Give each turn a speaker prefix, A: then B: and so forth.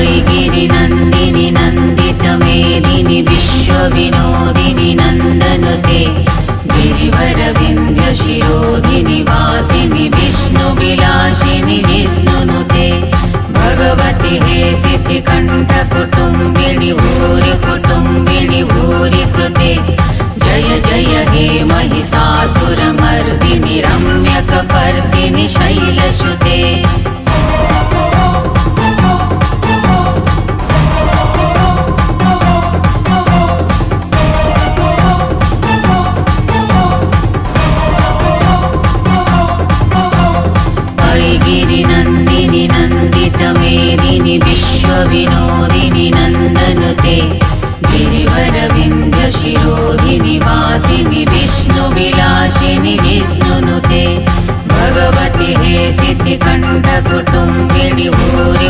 A: वैगिरिनन्दिनि नन्दितमेदिनि विश्वविनोदिनि नन्दनुते गिरिवरविन्ध्यशिरोधिनि वासिनि विष्णुविलासिनि जिष्णुनुते भगवति हे सिद्धिकण्ठकुटुम्बिनि भूरि कुटुम्बिनि भूरि कृते जय जय हे महिषासुरमर्दिनि रम्यकपर्दिनि शैलसुते वैगिरिनन्दिनि नन्दितमेदिनि विश्वविनोदिनि नन्दनुते गिरिवरविन्ध्यशिरोधिनि वासिनि विष्णुविलासिनि जिष्णुनुते भगवति हे सिद्धिकण्ठकुटुम्बिनि भूरि